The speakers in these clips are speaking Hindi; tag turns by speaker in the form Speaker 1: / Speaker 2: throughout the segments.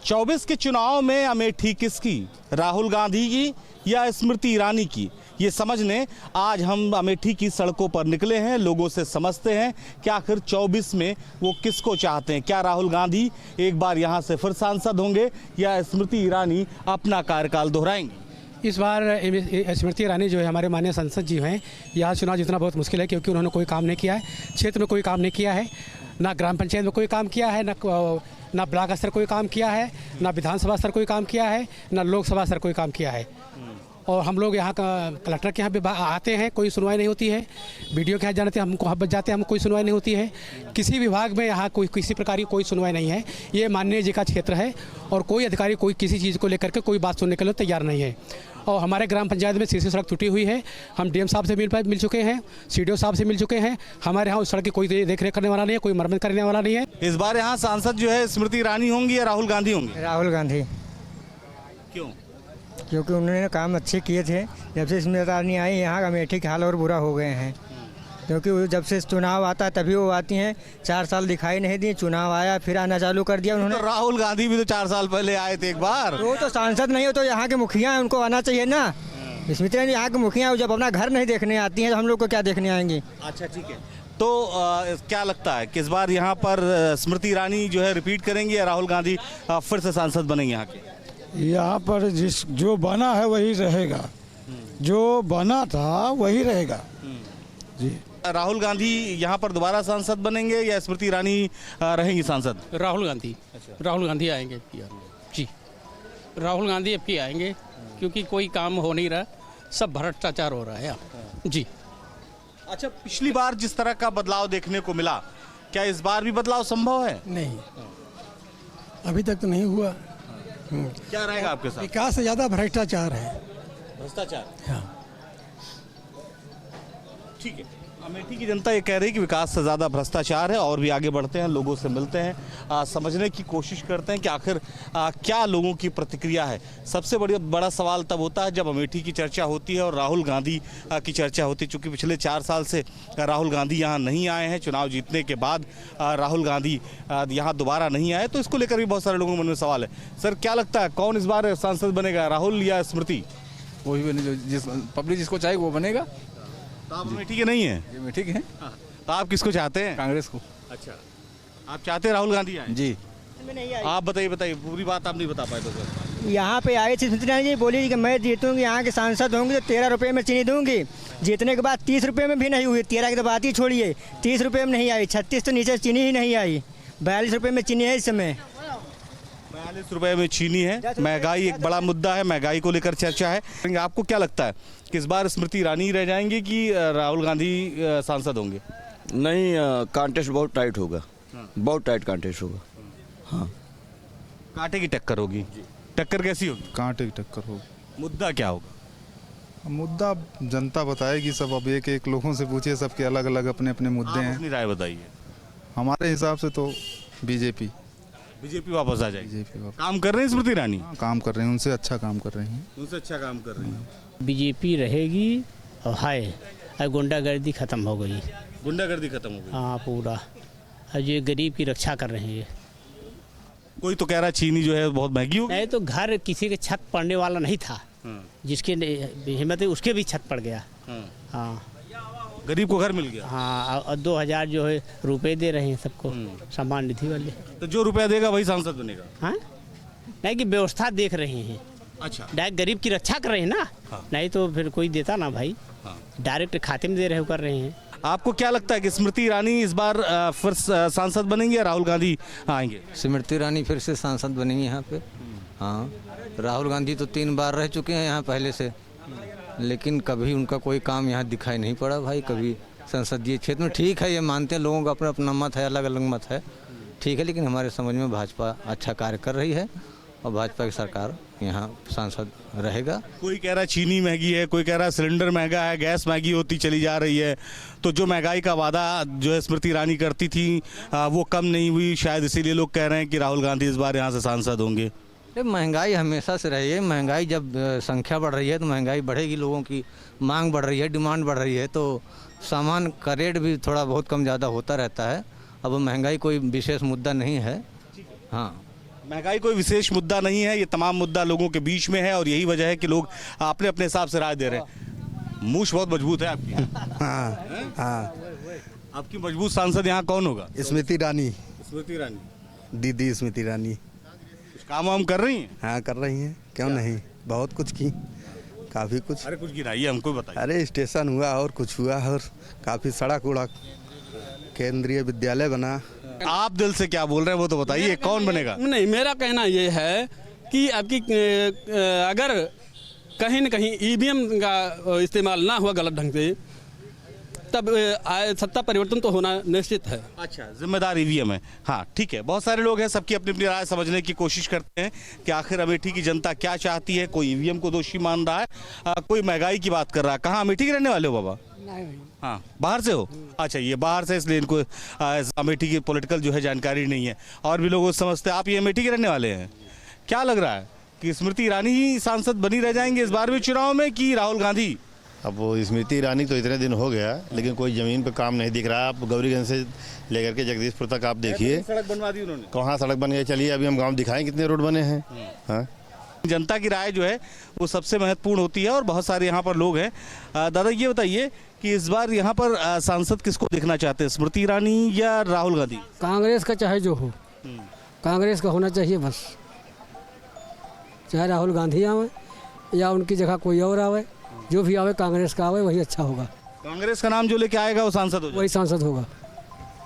Speaker 1: 24 के चुनाव में अमेठी किसकी, राहुल गांधी की या स्मृति ईरानी की, ये समझने आज हम अमेठी की सड़कों पर निकले हैं। लोगों से समझते हैं कि आखिर 24 में वो किसको चाहते हैं। क्या राहुल गांधी एक बार यहाँ से फिर सांसद होंगे या स्मृति ईरानी अपना कार्यकाल दोहराएंगी।
Speaker 2: इस बार स्मृति ईरानी जो है हमारे माननीय सांसद जी हैं, यहाँ चुनाव जीतना बहुत मुश्किल है क्योंकि उन्होंने कोई काम नहीं किया है, क्षेत्र में कोई काम नहीं किया है, ना ग्राम पंचायत में कोई काम किया है, ना ब्लॉक स्तर कोई काम किया है, ना विधानसभा स्तर कोई काम किया है, ना लोकसभा स्तर कोई काम किया है। और हम लोग यहाँ कलेक्टर के यहाँ भी आते हैं, कोई सुनवाई नहीं होती है। बीडीओ के यहाँ जाते हैं, हमको बच जाते हैं, हमको कोई सुनवाई नहीं होती है। किसी विभाग में यहाँ कोई किसी प्रकार की कोई सुनवाई नहीं है। ये माननीय जी का क्षेत्र है और कोई अधिकारी कोई किसी चीज़ को लेकर के कोई बात सुनने के लिए तैयार नहीं है। और हमारे ग्राम पंचायत में सीसी सड़क टूटी हुई है। हम डीएम साहब से मिल चुके हैं, सीडीओ साहब से मिल चुके हैं। हमारे यहाँ उस सड़क की कोई देख रेख करने वाला नहीं है, कोई मरम्मत करने वाला नहीं है।
Speaker 1: इस बार यहाँ सांसद जो है स्मृति ईरानी होंगी या राहुल गांधी होंगे।
Speaker 3: राहुल गांधी।
Speaker 1: क्यों?
Speaker 3: क्योंकि उन्होंने काम अच्छे किए थे। जब से स्मृति ईरानी आई यहाँ अमेठी के हाल और बुरा हो गए हैं, क्योंकि जब से चुनाव आता है तभी वो आती हैं। 4 साल दिखाई नहीं दी, चुनाव आया फिर आना चालू कर दिया उन्होंने।
Speaker 1: तो राहुल गांधी भी तो 4 साल पहले आए थे एक बार।
Speaker 3: वो तो सांसद नहीं हो तो यहाँ के मुखिया हैं, उनको आना चाहिए ना। स्मृति ईरानी यहाँ के मुखिया हैं, जब अपना घर नहीं देखने आती हैं तो हम लोग को क्या देखने आएंगी।
Speaker 1: अच्छा ठीक है, तो क्या लगता है कि इस बार यहाँ पर स्मृति ईरानी जो है रिपीट करेंगी या राहुल गांधी फिर से सांसद बनेंगे यहाँ के।
Speaker 4: यहाँ पर जो बना है वही रहेगा, जो बना था वही रहेगा जी।
Speaker 1: राहुल गांधी यहाँ पर दोबारा सांसद बनेंगे या स्मृति ईरानी रहेंगी सांसद।
Speaker 5: राहुल गांधी। अच्छा। राहुल गांधी आएंगे जी, राहुल गांधी अब की आएंगे क्योंकि कोई काम हो नहीं रहा, सब भ्रष्टाचार हो रहा है जी।
Speaker 1: अच्छा, पिछली बार जिस तरह का बदलाव देखने को मिला, क्या इस बार भी बदलाव संभव है?
Speaker 6: नहीं, अभी तक तो नहीं हुआ।
Speaker 1: क्या रहेगा आपके साथ?
Speaker 6: विकास से ज्यादा भ्रष्टाचार है।
Speaker 1: भ्रष्टाचार,
Speaker 6: हाँ।
Speaker 1: ठीक है। अमेठी की जनता ये कह रही है कि विकास से ज़्यादा भ्रष्टाचार है। और भी आगे बढ़ते हैं, लोगों से मिलते हैं, समझने की कोशिश करते हैं कि आखिर क्या लोगों की प्रतिक्रिया है। सबसे बड़ा सवाल तब होता है जब अमेठी की चर्चा होती है और राहुल गांधी की चर्चा होती है। चूँकि पिछले 4 साल से राहुल गांधी यहाँ नहीं आए हैं, चुनाव जीतने के बाद राहुल गांधी यहाँ दोबारा नहीं आए, तो इसको लेकर भी बहुत सारे लोगों के मन में सवाल है। सर, क्या लगता है कौन इस बार सांसद बनेगा, राहुल या स्मृति?
Speaker 7: वही बने जो पब्लिक जिसको चाहे वो बनेगा।
Speaker 1: तो आप अमेठी के नहीं है?
Speaker 7: ये अमेठी के हैं।
Speaker 1: तो आप किसको चाहते हैं?
Speaker 7: कांग्रेस को।
Speaker 1: अच्छा, आप चाहते हैं राहुल गांधी आए?
Speaker 7: जी।
Speaker 1: आप बताइए, पूरी बात आप नहीं बता पाए तो सर।
Speaker 3: यहाँ पे आई थी स्मृति ईरानी जी, बोली कि मैं जीतूंगी, यहाँ के सांसद होंगी तो 13 रुपये में चीनी दूंगी। जीतने के बाद 30 रुपये में भी नहीं हुई। 13 की तो बात ही छोड़िए, 30 रुपये में नहीं आई। 36 तो नीचे चीनी ही नहीं आई। 42 रुपये में चीनी है इस समय।
Speaker 1: 42 रुपये में चीनी है। महंगाई एक बड़ा मुद्दा है, महंगाई को लेकर चर्चा है। आपको क्या लगता है कि इस बार स्मृति ईरानी रह जाएंगे कि राहुल गांधी सांसद होंगे?
Speaker 8: नहीं, कॉन्टेस्ट बहुत टाइट होगा। बहुत टाइट कॉन्टेस्ट होगा। हाँ,
Speaker 1: कांटे की टक्कर होगी। टक्कर कैसी होगी?
Speaker 9: कांटे की टक्कर होगी।
Speaker 1: मुद्दा क्या होगा?
Speaker 9: मुद्दा जनता बताएगी सब। अब एक एक लोगों से पूछिए, सबके अलग अलग अपने अपने मुद्दे हैं।
Speaker 1: अपनी राय बताइए।
Speaker 9: हमारे हिसाब से तो बीजेपी
Speaker 1: वापस आ जाएगी।
Speaker 9: बीजेपी वापस।
Speaker 1: काम कर रहे हैं स्मृति ईरानी?
Speaker 9: हाँ, काम कर रहे हैं, उनसे अच्छा काम कर रहे हैं।
Speaker 1: उनसे अच्छा काम कर रहे हैं।
Speaker 10: बीजेपी रहेगी और है, गुंडागर्दी खत्म हो गई।
Speaker 1: गुंडागर्दी खत्म हो गई?
Speaker 10: हाँ, पूरा। और ये गरीब की रक्षा कर रहे हैं।
Speaker 1: कोई तो कह रहा चीनी जो है बहुत महंगी हो गई।
Speaker 10: नहीं तो घर किसी के छत पड़ने वाला नहीं था, जिसके हिम्मत है उसके भी छत पड़ गया। हाँ,
Speaker 1: गरीब को घर मिल गया।
Speaker 10: हाँ, और 2000 जो है रुपए दे रहे हैं सबको, सम्मान निधि वाले।
Speaker 1: तो जो रुपया देगा वही सांसद बनेगा?
Speaker 10: हाँ, नहीं कि व्यवस्था देख रहे हैं।
Speaker 1: अच्छा,
Speaker 10: डायरेक्ट गरीब की रक्षा कर रहे हैं ना। हाँ। नहीं तो फिर कोई देता ना भाई। हाँ। डायरेक्ट खाते में दे रहे हो कर रहे हैं।
Speaker 1: आपको क्या लगता है कि स्मृति ईरानी इस बार फिर सांसद बनेंगे या राहुल गांधी आएंगे?
Speaker 11: स्मृति ईरानी फिर से सांसद बनेंगी यहाँ पे। हाँ, राहुल गांधी तो 3 बार रह चुके हैं यहाँ पहले से, लेकिन कभी उनका कोई काम यहाँ दिखाई नहीं पड़ा भाई। कभी संसदीय क्षेत्र में ठीक है, ये मानते हैं, लोगों का अपना अपना मत है, अलग अलग मत है, ठीक है। लेकिन हमारे समझ में भाजपा अच्छा कार्य कर रही है और भाजपा की सरकार यहाँ सांसद रहेगा।
Speaker 1: कोई कह रहा है चीनी महंगी है, कोई कह रहा है सिलेंडर महंगा है, गैस महंगी होती चली जा रही है। तो जो महंगाई का वादा जो है स्मृति ईरानी करती थी वो कम नहीं हुई, शायद इसीलिए लोग कह रहे हैं कि राहुल गांधी इस बार यहाँ से सांसद होंगे।
Speaker 11: महंगाई हमेशा से रही है। महंगाई जब संख्या बढ़ रही है तो महंगाई बढ़ेगी, लोगों की मांग बढ़ रही है, डिमांड बढ़ रही है, तो सामान का रेट भी थोड़ा बहुत कम ज़्यादा होता रहता है। अब महंगाई कोई विशेष मुद्दा नहीं है। हाँ,
Speaker 1: महंगाई कोई विशेष मुद्दा नहीं है, ये तमाम मुद्दा लोगों के बीच में है और यही वजह है कि लोग अपने अपने हिसाब से राय दे रहे हैं। मूछ बहुत मजबूत है आपकी।
Speaker 6: हाँ हाँ।
Speaker 1: आपकी मजबूत सांसद यहाँ कौन होगा?
Speaker 6: स्मृति ईरानी,
Speaker 1: स्मृति ईरानी,
Speaker 6: दीदी स्मृति ईरानी।
Speaker 1: कुछ काम वाम कर रही हैं?
Speaker 6: हाँ कर रही हैं, क्यों नहीं, बहुत कुछ की, काफ़ी कुछ।
Speaker 1: अरे कुछ गिराइए, हमको बताइए।
Speaker 6: अरे स्टेशन हुआ और कुछ हुआ और काफ़ी सड़क उड़क, केंद्रीय विद्यालय बना।
Speaker 1: आप दिल से क्या बोल रहे हैं वो तो बताइए, कौन बनेगा?
Speaker 5: नहीं, मेरा कहना ये है कि आपकी अगर कहीं न कहीं ईवीएम का इस्तेमाल ना हुआ गलत ढंग से, तब सत्ता परिवर्तन तो होना निश्चित है।
Speaker 1: अच्छा, जिम्मेदार ईवीएम है। हाँ ठीक है, बहुत सारे लोग हैं, सबकी अपनी अपनी राय समझने की कोशिश करते हैं कि आखिर अमेठी की जनता क्या चाहती है। कोई ईवीएम को दोषी मान रहा है, कोई महंगाई की बात कर रहा है। कहाँ अमेठी के रहने वाले हो बाबा? हाँ, बाहर से हो? अच्छा, ये बाहर से, इसलिए इनको अमेठी की पॉलिटिकल जो है जानकारी नहीं है। और भी लोग समझते हैं। आप ये अमेठी के रहने वाले हैं, क्या लग रहा है कि स्मृति ईरानी ही सांसद बनी रह जाएंगे इस बार भी चुनाव में कि राहुल गांधी?
Speaker 12: अब वो स्मृति ईरानी तो इतने दिन हो गया, लेकिन कोई ज़मीन पे काम नहीं दिख रहा है। आप गौरीगंज से लेकर के जगदीशपुर तक आप देखिए,
Speaker 1: सड़क बनवा दी उन्होंने।
Speaker 12: कहाँ सड़क बन गई? चलिए अभी हम गांव दिखाएं कितने रोड बने हैं। हाँ,
Speaker 1: जनता की राय जो है वो सबसे महत्वपूर्ण होती है और बहुत सारे यहाँ पर लोग हैं। दादा ये बताइए कि इस बार यहाँ पर सांसद किसको देखना चाहते हैं, स्मृति ईरानी या राहुल गांधी?
Speaker 2: कांग्रेस का चाहे जो हो, कांग्रेस का होना चाहिए बस। चाहे राहुल गांधी आवे या उनकी जगह कोई और आवे, जो भी आवे कांग्रेस का आवे, वही अच्छा होगा।
Speaker 1: कांग्रेस का नाम जो लेके आएगा वो सांसद हो,
Speaker 2: वही सांसद होगा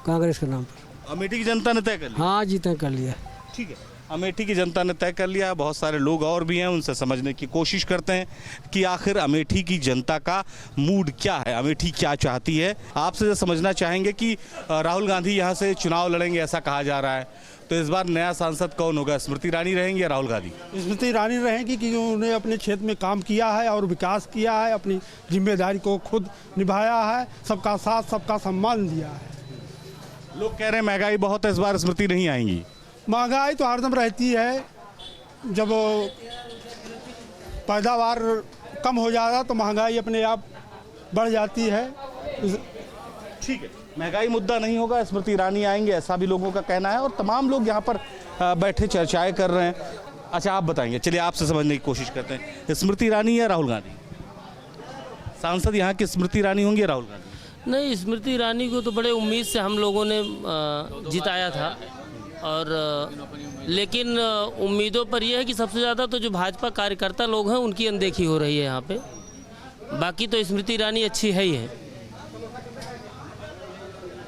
Speaker 2: कांग्रेस के नाम पर।
Speaker 1: अमेठी की जनता ने तय कर लिया?
Speaker 2: हाँ जी, तय कर लिया।
Speaker 1: ठीक है, अमेठी की जनता ने तय कर लिया। बहुत सारे लोग और भी हैं, उनसे समझने की कोशिश करते हैं कि आखिर अमेठी की जनता का मूड क्या है, अमेठी क्या चाहती है। आपसे जो समझना चाहेंगे कि राहुल गांधी यहाँ से चुनाव लड़ेंगे ऐसा कहा जा रहा है, तो इस बार नया सांसद कौन होगा, स्मृति ईरानी रहेंगी या राहुल गांधी?
Speaker 6: स्मृति ईरानी रहेंगी क्योंकि उन्होंने अपने क्षेत्र में काम किया है और विकास किया है, अपनी जिम्मेदारी को खुद निभाया है, सबका साथ सबका सम्मान दिया है।
Speaker 1: लोग कह रहे हैं महंगाई बहुत है, इस बार स्मृति नहीं आएंगी।
Speaker 6: महंगाई तो हरदम रहती है, जब पैदावार कम हो जाता तो महंगाई अपने आप बढ़ जाती है।
Speaker 1: ठीक है, महंगाई मुद्दा नहीं होगा, स्मृति ईरानी आएंगे ऐसा भी लोगों का कहना है और तमाम लोग यहाँ पर बैठे चर्चाएं कर रहे हैं। अच्छा, आप बताएंगे, चलिए आपसे समझने की कोशिश करते हैं, स्मृति ईरानी या राहुल गांधी सांसद यहाँ की? स्मृति ईरानी होंगी या राहुल गांधी?
Speaker 13: नहीं, स्मृति ईरानी को तो बड़े उम्मीद से हम लोगों ने जिताया था, और लेकिन उम्मीदों पर यह है कि सबसे ज़्यादा तो जो भाजपा कार्यकर्ता लोग हैं उनकी अनदेखी हो रही है यहाँ पे। बाकी तो स्मृति ईरानी अच्छी है ही है।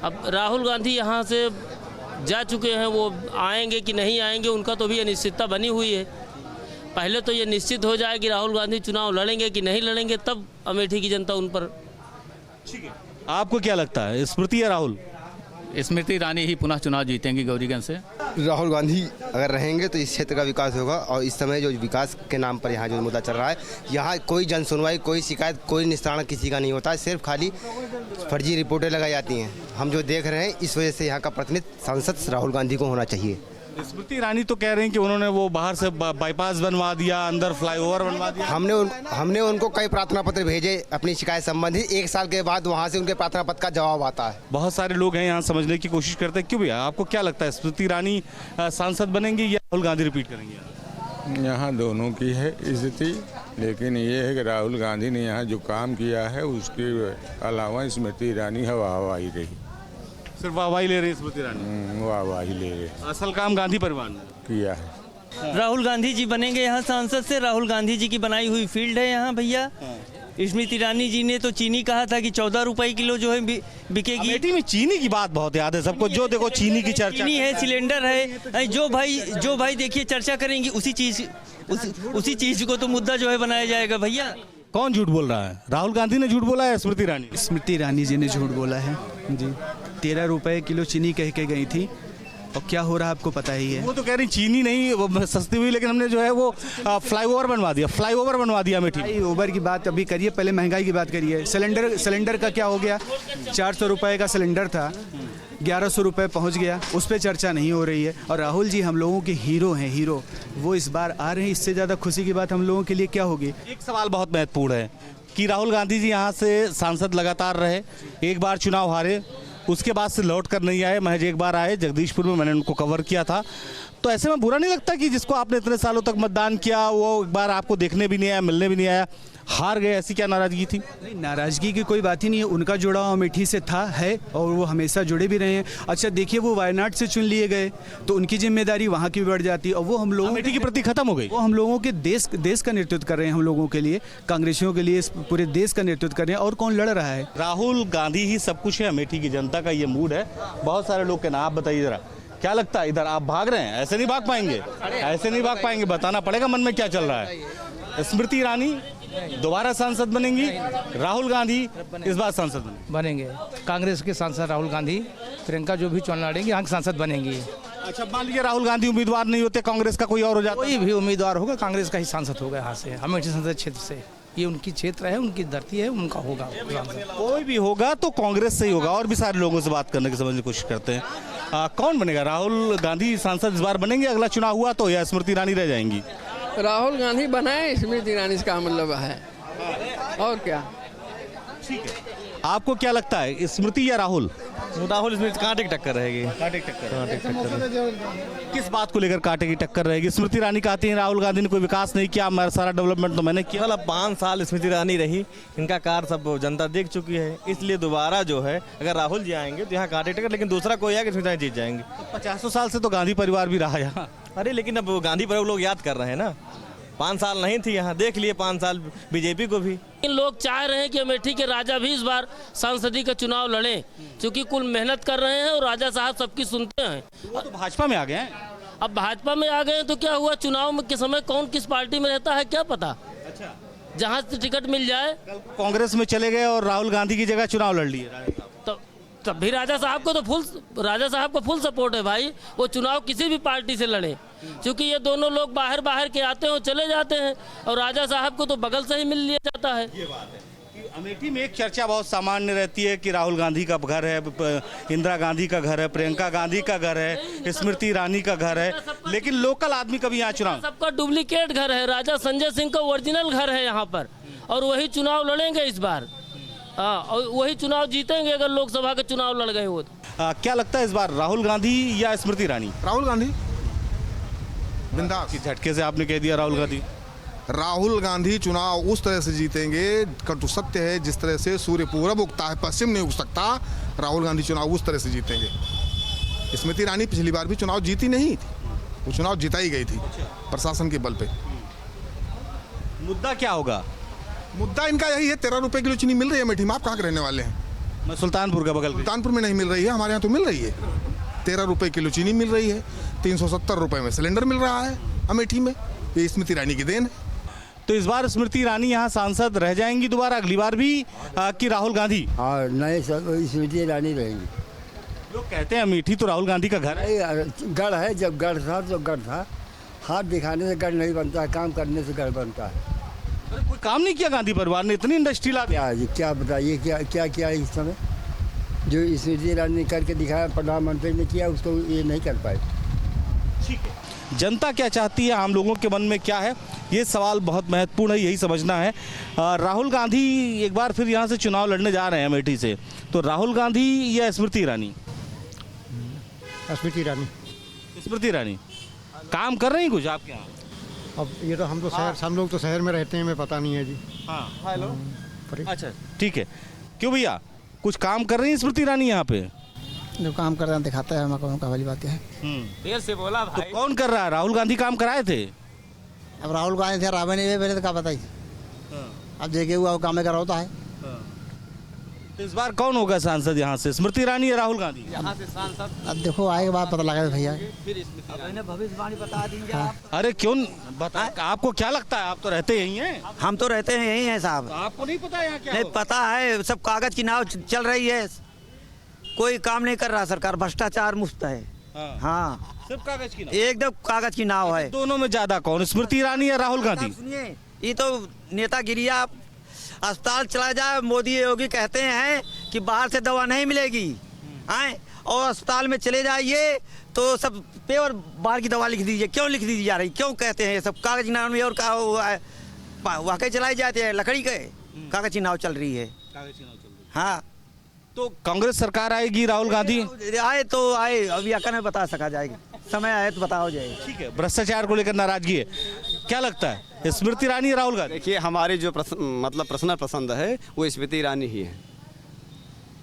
Speaker 13: अब राहुल गांधी यहाँ से जा चुके हैं, वो आएंगे कि नहीं आएंगे उनका तो भी अनिश्चितता बनी हुई है। पहले तो ये निश्चित हो जाए कि राहुल गांधी चुनाव लड़ेंगे कि नहीं लड़ेंगे, तब अमेठी की जनता उन पर।
Speaker 1: ठीक है, आपको क्या लगता है, स्मृति या राहुल?
Speaker 7: स्मृति ईरानी ही पुनः चुनाव जीतेंगी गौरीगंज से।
Speaker 14: राहुल गांधी अगर रहेंगे तो इस क्षेत्र का विकास होगा, और इस समय जो विकास के नाम पर यहाँ जो मुद्दा चल रहा है, यहाँ कोई जन सुनवाई, कोई शिकायत, कोई निस्तारण किसी का नहीं होता है, सिर्फ खाली फर्जी रिपोर्टें लगाई जाती हैं। हम जो देख रहे हैं, इस वजह से यहाँ का प्रतिनिधित्व सांसद राहुल गांधी को होना चाहिए।
Speaker 1: स्मृति ईरानी तो कह रहे हैं कि उन्होंने वो बाहर से बाईपास बनवा दिया, अंदर फ्लाईओवर बनवा दिया।
Speaker 14: हमने उनको कई प्रार्थना पत्र भेजे अपनी शिकायत संबंधी, 1 साल के बाद वहाँ से उनके प्रार्थना पत्र का जवाब आता है।
Speaker 1: बहुत सारे लोग हैं यहाँ समझने की कोशिश करते हैं। क्यों भैया, आपको क्या लगता है, स्मृति ईरानी सांसद बनेंगी या राहुल गांधी रिपीट करेंगे?
Speaker 15: यहाँ दोनों की है स्थिति, लेकिन ये है कि राहुल गांधी ने यहाँ जो काम किया है उसके अलावा स्मृति ईरानी हवाई रही।
Speaker 1: सिर्फ वाहवाही ले रही है स्मृति ईरानी?
Speaker 15: वाहवाही ले रही,
Speaker 1: असल काम गांधी परिवार ने
Speaker 15: किया है।
Speaker 16: राहुल गांधी जी बनेंगे यहाँ सांसद से। राहुल गांधी जी की बनाई हुई फील्ड है यहाँ भैया। स्मृति ईरानी जी ने तो चीनी कहा था कि 14 रुपए किलो जो है बिकेगी।
Speaker 1: अमेठी में चीनी की बात बहुत याद है सबको, जो देखो चीनी की चर्चा,
Speaker 16: चीनी है, सिलेंडर है, जो भाई देखिए चर्चा करेंगी उसी चीज को तो मुद्दा जो है बनाया जाएगा भैया।
Speaker 1: कौन झूठ बोल रहा है, राहुल गांधी ने झूठ बोला है स्मृति ईरानी?
Speaker 17: स्मृति ईरानी जी ने झूठ बोला है जी। 13 रुपए किलो चीनी कह के गई थी, और क्या हो रहा है आपको पता ही है।
Speaker 1: वो तो कह रही चीनी नहीं वो सस्ती हुई, लेकिन हमने जो है वो फ्लाईओवर बनवा दिया अमेठी।
Speaker 17: फ्लाईओवर की बात अभी करिए, पहले महंगाई की बात करिए। सिलेंडर का क्या हो गया? 400 रुपए का सिलेंडर था, 1100 रुपए पहुंच गया, उस पर चर्चा नहीं हो रही है। और राहुल जी हम लोगों के हीरो हैं, हीरो, वो इस बार आ रहे हैं। इससे ज़्यादा खुशी की बात हम लोगों के लिए क्या होगी?
Speaker 1: एक सवाल बहुत महत्वपूर्ण है कि राहुल गांधी जी यहाँ से सांसद लगातार रहे, एक बार चुनाव हारे, उसके बाद से लौट कर नहीं आए, महज एक बार आए, जगदीशपुर में मैंने उनको कवर किया था। तो ऐसे में बुरा नहीं लगता कि जिसको आपने इतने सालों तक मतदान किया वो एक बार आपको देखने भी नहीं आया, मिलने भी नहीं आया, हार गए, ऐसी क्या नाराजगी थी?
Speaker 17: नहीं, नाराजगी की कोई बात ही नहीं है। उनका जुड़ाव अमेठी से था, है, और वो हमेशा जुड़े भी रहे हैं। अच्छा देखिए, वो वायनाड से चुन लिए गए तो उनकी जिम्मेदारी वहाँ की भी बढ़ जाती है, और वो हम लोगों
Speaker 1: अमेठी की प्रति खत्म हो गई।
Speaker 17: वो हम लोगों के देश का नेतृत्व कर रहे हैं, हम लोगों के लिए, कांग्रेसियों के लिए पूरे देश का नेतृत्व कर रहे हैं। और कौन लड़ रहा है?
Speaker 1: राहुल गांधी ही सब कुछ है, अमेठी की जनता का ये मूड है। बहुत सारे लोग के नाम आप बताइए जरा, क्या लगता है? इधर आप भाग रहे हैं, ऐसे नहीं भाग पाएंगे, ऐसे नहीं भाग पाएंगे, बताना पड़ेगा मन में क्या चल रहा है। स्मृति ईरानी दोबारा सांसद बनेंगी, राहुल गांधी इस बार सांसद
Speaker 18: बनेंगे। कांग्रेस के सांसद राहुल गांधी, प्रियंका जो भी चुनाव लड़ेंगे यहाँ सांसद बनेंगी।
Speaker 1: अच्छा, मान लीजिए राहुल गांधी उम्मीदवार नहीं होते, कांग्रेस का कोई और हो जाता?
Speaker 18: कोई भी उम्मीदवार होगा, कांग्रेस का ही सांसद होगा यहाँ से, अमेठी संसदीय क्षेत्र से। ये उनकी क्षेत्र है, उनकी धरती है, उनका होगा सांसद।
Speaker 1: कोई भी होगा तो कांग्रेस से ही होगा। और भी सारे लोगों से बात करने की समझने की कोशिश करते हैं। कौन बनेगा? राहुल गांधी सांसद इस बार बनेंगे अगला चुनाव हुआ तो, या स्मृति ईरानी रह जाएंगी?
Speaker 19: राहुल गांधी बनाए, स्मृति ईरानी का मतलब है, और क्या।
Speaker 1: ठीक है, आपको क्या लगता है, स्मृति या राहुल?
Speaker 20: राहुल स्मृति कांटे की टक्कर रहेगी।
Speaker 1: कांटे की टक्कर। किस बात को लेकर कांटे की टक्कर रहेगी? स्मृति ईरानी कहती हैं राहुल गांधी ने कोई विकास नहीं किया, हमारा सारा डेवलपमेंट तो मैंने किया।
Speaker 20: 5 साल स्मृति ईरानी रही, इनका कार्य सब जनता देख चुकी है, इसलिए दोबारा जो है अगर राहुल जी आएंगे तो यहाँ कांटे टक्कर, लेकिन दूसरा कोई आएगा स्मृति जीत जाएंगे।
Speaker 1: 50 साल से तो गांधी परिवार भी रहा यहाँ।
Speaker 20: अरे लेकिन अब गांधी परिवार लोग याद कर रहे हैं ना, 5 साल नहीं थी यहाँ, देख लिए 5 साल बीजेपी को भी।
Speaker 13: लोग चाह रहे हैं कि अमेठी के राजा भी इस बार सांसदी का चुनाव लड़ें, क्योंकि कुल मेहनत कर रहे हैं और राजा साहब सबकी सुनते हैं।
Speaker 1: वो तो भाजपा में आ गए हैं।
Speaker 13: अब भाजपा में आ गए हैं तो क्या हुआ, चुनाव के समय कौन किस पार्टी में रहता है क्या पता।
Speaker 1: अच्छा,
Speaker 13: जहाँ से टिकट मिल जाए।
Speaker 1: कांग्रेस में चले गए और राहुल गांधी की जगह चुनाव लड़ लिए,
Speaker 13: तब भी राजा साहब को फुल सपोर्ट है भाई। वो चुनाव किसी भी पार्टी से लड़े, क्योंकि ये दोनों लोग बाहर के आते हैं और चले जाते हैं, और राजा साहब को तो बगल से ही मिल लिया जाता है।
Speaker 1: ये बात है कि अमेठी में एक चर्चा बहुत सामान्य रहती है कि राहुल गांधी का घर है, इंदिरा गांधी का घर है, प्रियंका गांधी का घर है, स्मृति ईरानी का घर है, लेकिन लोकल आदमी कभी यहाँ चुनाव,
Speaker 13: सबका डुप्लीकेट घर है। राजा संजय सिंह का ओरिजिनल घर है यहाँ पर, और वही चुनाव लड़ेंगे इस बार। हाँ, और वही चुनाव जीतेंगे अगर लोकसभा के चुनाव लड़ गए वो।
Speaker 1: क्या लगता है इस बार राहुल गांधी या स्मृति ईरानी?
Speaker 21: राहुल गांधी बिंदास।
Speaker 1: झटके से आपने कह दिया राहुल गांधी।
Speaker 21: राहुल गांधी चुनाव उस तरह से जीतेंगे, कटु सत्य है, जिस तरह से सूर्य पूरब उगता है पश्चिम नहीं उग सकता, राहुल गांधी चुनाव उस तरह से जीतेंगे। स्मृति ईरानी पिछली बार भी चुनाव जीती नहीं थी, वो चुनाव जिताई गई थी प्रशासन के बल पे।
Speaker 1: मुद्दा क्या होगा?
Speaker 21: मुद्दा इनका यही है, 13 रुपए किलो चीनी मिल रही है अमेठी में। आप कहाँ के रहने वाले हैं?
Speaker 1: मैं सुल्तानपुर का बगल।
Speaker 21: सुल्तानपुर में नहीं मिल रही है, हमारे यहाँ तो मिल रही है। 13 रुपए किलो चीनी मिल रही है, 370 रुपए में सिलेंडर मिल रहा है अमेठी में। ये स्मृति ईरानी की देन है।
Speaker 1: तो इस बार स्मृति ईरानी यहाँ सांसद रह जाएंगी दोबारा अगली बार भी कि राहुल गांधी?
Speaker 22: हाँ, नहीं स्मृति ईरानी रहेंगी।
Speaker 1: लोग कहते हैं अमेठी तो राहुल गांधी का घर है।
Speaker 22: गढ़ है, जब गढ़ था तो गढ़ था। हाथ दिखाने से गढ़ नहीं बनता है, काम करने से गढ़ बनता है।
Speaker 1: कोई काम नहीं किया गांधी परिवार ने, इतनी इंडस्ट्री ला दिया।
Speaker 22: क्या बताइए, क्या किया इस समय? जो स्मृति ईरानी ने करके दिखाया, प्रधानमंत्री ने किया, उसको ये नहीं कर पाए।
Speaker 1: ठीक है, जनता क्या चाहती है, आम लोगों के मन में क्या है, ये सवाल बहुत महत्वपूर्ण है, यही समझना है। राहुल गांधी एक बार फिर यहाँ से चुनाव लड़ने जा रहे हैं अमेठी से, तो राहुल गांधी या स्मृति ईरानी?
Speaker 22: स्मृति ईरानी।
Speaker 1: स्मृति ईरानी काम कर रही कुछ आपके यहाँ?
Speaker 22: अब ये तो हम लोग तो शहर में रहते हैं, हमें पता नहीं है जी।
Speaker 1: हाँ, हेलो। अच्छा, ठीक है। क्यों भैया, कुछ काम कर रही है स्मृति ईरानी यहाँ पे?
Speaker 22: जो काम कर रहे हैं दिखाता है, हमारा कौन का वाली बात है।
Speaker 20: देर से बोला भाई।
Speaker 1: तो कौन कर रहा है? राहुल गांधी काम कराए थे।
Speaker 22: अब राहुल गांधी थे, रावण नहीं पहले तो क्या बताइए। अब देखे हुआ वो काम कर होता है।
Speaker 1: तो इस बार कौन होगा सांसद यहाँ से, स्मृति ईरानी या राहुल गांधी?
Speaker 20: यहाँ से सांसद
Speaker 22: अब देखो आएगा बाद पता लगा भैया।
Speaker 20: भविष्यवाणी बता देंगे आप।
Speaker 1: अरे क्यों बता, आपको क्या लगता है? आप तो रहते यही हैं।
Speaker 23: हम तो रहते हैं यही हैं साहब।
Speaker 1: आपको नहीं पता यहाँ क्या?
Speaker 23: नहीं पता है, सब कागज की नाव चल रही है, कोई काम नहीं कर रहा सरकार, भ्रष्टाचार मुफ्त है। हाँ,
Speaker 1: सिर्फ कागज की नाव,
Speaker 23: एकदम कागज की नाव है।
Speaker 1: दोनों में ज्यादा कौन, स्मृति ईरानी या राहुल गांधी?
Speaker 23: सुनिए, ये तो नेतागिरिया। अस्पताल चला जाए, मोदी योगी कहते हैं कि बाहर से दवा नहीं मिलेगी, आए, और अस्पताल में चले जाइए तो सब पेपर बाहर की दवा लिख दीजिए। क्यों लिख दी जा रही, क्यों कहते हैं? सब कागज की नाव में, और वाकई चलाई जाते हैं, लकड़ी के कागज की नाव चल रही है। हाँ,
Speaker 1: तो कांग्रेस सरकार आएगी, राहुल गांधी
Speaker 23: आए तो आए, अभी अकन में बता सका जाएगा।
Speaker 3: समय आए तो बताओ जाए।
Speaker 1: ठीक है, भ्रष्टाचार को लेकर नाराजगी है, क्या लगता है स्मृति ईरानी या राहुल गांधी?
Speaker 4: देखिए हमारी जो मतलब पर्सनल पसंद है वो स्मृति ईरानी ही है।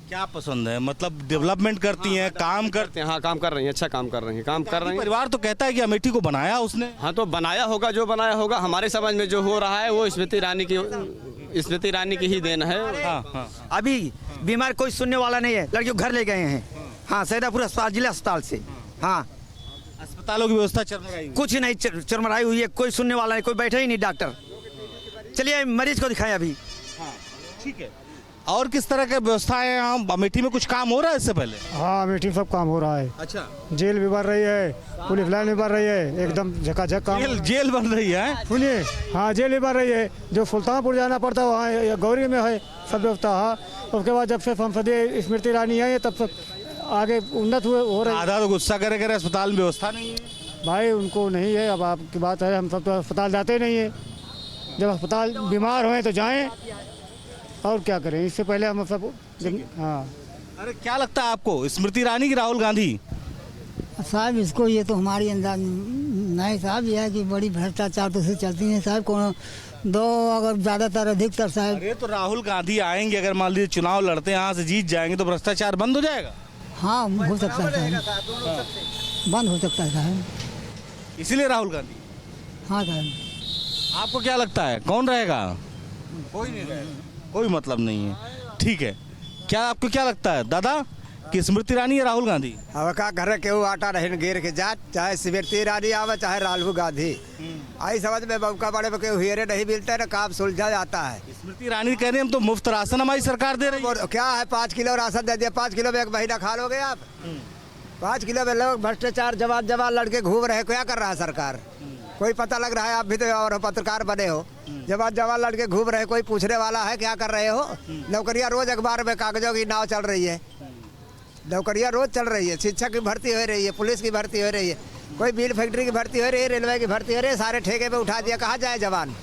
Speaker 1: क्या पसंद है? मतलब डेवलपमेंट करती हैं, काम करते
Speaker 4: हैं। हाँ, काम कर रही हैं, अच्छा काम कर रही हैं, काम कर रही हैं।
Speaker 1: परिवार तो कहता है कि अमेठी को बनाया उसने।
Speaker 4: हाँ, तो बनाया होगा, जो बनाया होगा। हमारे समझ में जो हो रहा है वो स्मृति ईरानी की ही देन है।
Speaker 23: हाँ। अभी बीमार कोई सुनने वाला नहीं है, लड़कियों घर ले गए हैं। हाँ, सैदापुर अस्पताल, जिला अस्पताल से। हाँ,
Speaker 1: अस्पतालों की व्यवस्था चरमराई,
Speaker 23: कुछ नहीं चरमराई हुई है, कोई सुनने वाला नहीं, कोई बैठे ही नहीं डॉक्टर। चलिए मरीज को दिखाएं अभी।
Speaker 1: ठीक है, और किस तरह की व्यवस्था है यहाँ अमेठी में? कुछ काम हो रहा है इससे पहले?
Speaker 8: हाँ, अमेठी में सब काम हो रहा है।
Speaker 1: अच्छा,
Speaker 8: जेल भी बन रही है, पुलिस लाइन भी बन रही है, एकदम झकाझक काम।
Speaker 1: जेल बन रही है?
Speaker 8: सुनिए, हाँ जेल भी बन रही है। जो सुल्तानपुर जाना पड़ता है वहाँ गौरी में है सब व्यवस्था। हाँ, उसके बाद जब से संसदीय स्मृति ईरानी है तब से आगे उन्नत हो रही है।
Speaker 1: आधा तो गुस्सा करे अस्पताल में व्यवस्था नहीं है।
Speaker 8: भाई उनको नहीं है, अब आपकी बात है, हम सब तो अस्पताल जाते नहीं है। जब अस्पताल बीमार हुए तो जाएं, और क्या करें, इससे पहले हम सब। हाँ,
Speaker 1: अरे क्या लगता है आपको, स्मृति ईरानी की राहुल गांधी?
Speaker 24: साहब इसको ये तो हमारी अंदाज नहीं साहब, यह है कि बड़ी भ्रष्टाचार तो से चलती है साहब। कौन दो अगर ज़्यादातर अधिकतर साहब।
Speaker 1: अरे तो राहुल गांधी आएंगे, अगर मान लीजिए चुनाव लड़ते हैं, यहाँ से जीत जाएंगे तो भ्रष्टाचार बंद हो जाएगा?
Speaker 24: हाँ, हो सकता है, बंद हो सकता है साहब,
Speaker 1: इसीलिए राहुल गांधी।
Speaker 24: हाँ साहब।
Speaker 1: आपको क्या लगता है कौन रहेगा? कोई नहीं रहेगा, कोई मतलब नहीं है। ठीक है, क्या आपको क्या लगता है दादा कि स्मृति ईरानी या राहुल गांधी?
Speaker 3: अब का घर के आटा रहे गिर के जात, चाहे स्मृति ईरानी आवे चाहे राहुल गांधी। आई समझ में मौका बड़े के हुए नहीं मिलते ना, काम सुलझा जाता है।
Speaker 1: स्मृति ईरानी कह रहे हैं हम तो मुफ्त राशन हमारी सरकार दे रही है।
Speaker 3: क्या है, 5 किलो राशन दे दिया, 5 किलो में 1 महीना खा लोगे आप? 5 किलो में लोग भ्रष्टाचार जवान लड़के घूम रहे, क्या कर रहा है सरकार? कोई पता लग रहा है? आप भी तो और पत्रकार बने हो, जवान लड़के घूम रहे, कोई पूछने वाला है क्या कर रहे हो? नौकरियां रोज अखबार में कागजों की नाव चल रही है, नौकरियां रोज चल रही है। शिक्षक की भर्ती हो रही है, पुलिस की भर्ती हो रही है, कोई मिल फैक्ट्री की भर्ती हो रही है, रेलवे की भर्ती हो रही है, सारे ठेके पे उठा दिया। कहाँ जाए जवान?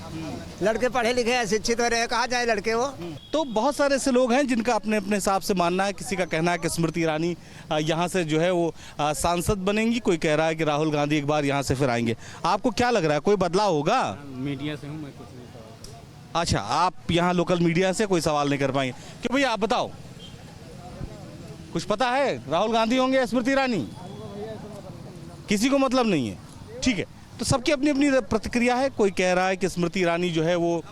Speaker 3: लड़के पढ़े लिखे हैं, शिक्षित हो रहे हैं, कहाँ जाए लड़के? वो
Speaker 1: तो बहुत सारे ऐसे लोग हैं जिनका अपने अपने हिसाब से मानना है। किसी का कहना है कि स्मृति ईरानी यहाँ से जो है वो सांसद बनेंगी, कोई कह रहा है कि राहुल गांधी एक बार यहाँ से फिर आएंगे। आपको क्या लग रहा है, कोई बदलाव होगा?
Speaker 25: मीडिया से हूँ मैं, कुछ नहीं पता।
Speaker 1: अच्छा, आप यहाँ लोकल मीडिया से कोई सवाल नहीं कर पाएंगे क्यों भैया? आप बताओ, कुछ पता है राहुल गांधी होंगे या स्मृति ईरानी? किसी को मतलब नहीं है। ठीक है, तो सबकी अपनी अपनी प्रतिक्रिया है। कोई कह रहा है कि स्मृति ईरानी जो है वो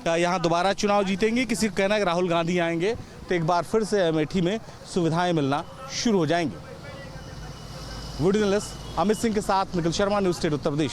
Speaker 1: यहाँ दोबारा चुनाव जीतेंगे, किसी को कहना है कि राहुल गांधी आएंगे तो एक बार फिर से अमेठी में सुविधाएं मिलना शुरू हो जाएंगी। वीडियो जर्नलिस्ट अमित सिंह के साथ निखिल शर्मा, न्यूज़ 8 उत्तर प्रदेश।